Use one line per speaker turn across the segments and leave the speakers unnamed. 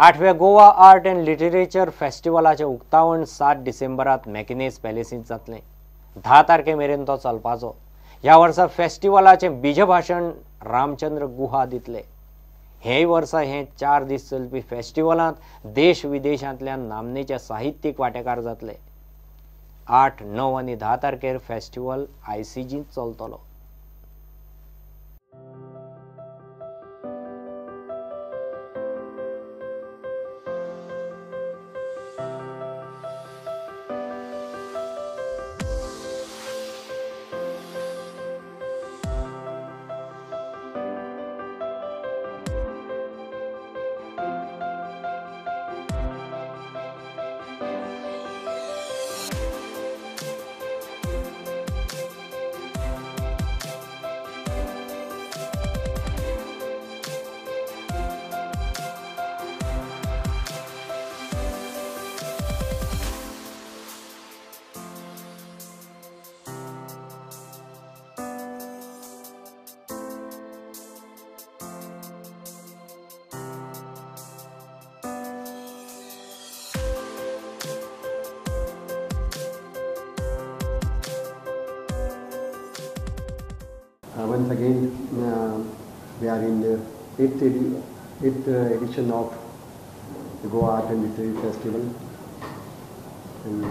8व्या Goa art and literature फेस्टिवलाचे उक्तावण 7 डिसेंबरात मॅकिनेज पॅलेसींत जातलें. 10 तारखे मेरेन तो चलपाचो. ह्या वर्सा फेस्टिवलाचे बीजभाषण रामचंद्र गुहा दितले. हेय वर्सा हे 4 दीस चलपी फेस्टिवलांत देश विदेशांतल्यान नामनेचे साहित्यीक वांटेकार जातले. 8, 9 आनी 10 तारखेर festival आयसीजींत चलतलो.
Once again, we are in the 8th edition of the Goa Art and Literary Festival, and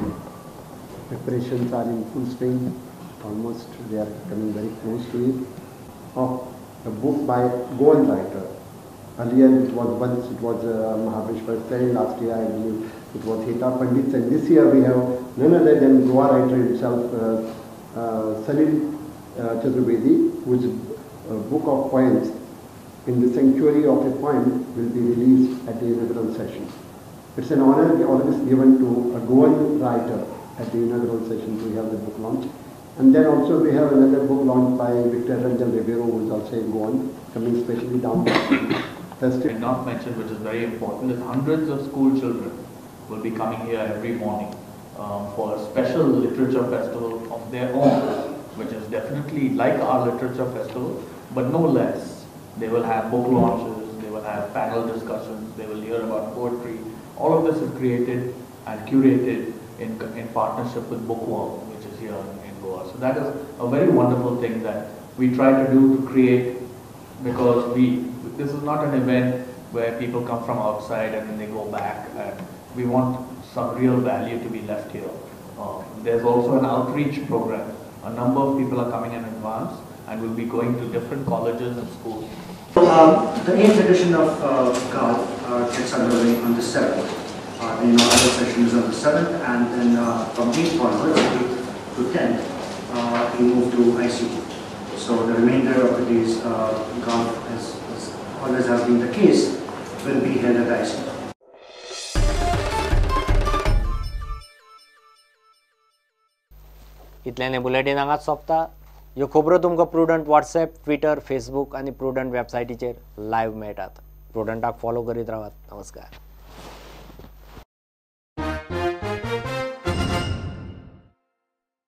preparations are in full swing. Almost we are coming very close to it. Of a book by Goan writer. Earlier it was Mahavishwar Sen. Last year I believe it was Heta Pandit, and this year we have none other than Goa writer himself, Salil Chaturvedi, whose book of poems, In the Sanctuary of a Poem, will be released at the inaugural session. It's an honor always given to a Goan writer at the inaugural session to have the book launch. And then also we have another book launched by Victor Ranjan Rivero, who is also a Goan, coming especially down to festival.
Not mentioned, which is very important, is hundreds of school children will be coming here every morning for a special literature festival of their own, which is definitely like our literature festival, but no less. They will have book launches, they will have panel discussions, they will hear about poetry. All of this is created and curated in partnership with Bookworm, which is here in Goa. So that is a very wonderful thing that we try to do to create, because this is not an event where people come from outside and then they go back, and we want some real value to be left here. There's also an outreach program. A number of people are coming in advance and will be going to different colleges and schools.
The 8th edition of GAL gets underway on the 7th. The inaugural session is on the 7th, and then from 8th onwards, 8th to 10th, we move to ICT. So the remainder of the days, GAL, as always has been the case, will be held at ICT.
इतल्याने bulletin हांगाच सोंपता. ह्यो खबरो तुमकां Prudent WhatsApp, Twitter, Facebook आनी Prudent वेबसायटीचेर live मेळटात. प्रुडंटाक फॉलो करीत रावात. नमस्कार.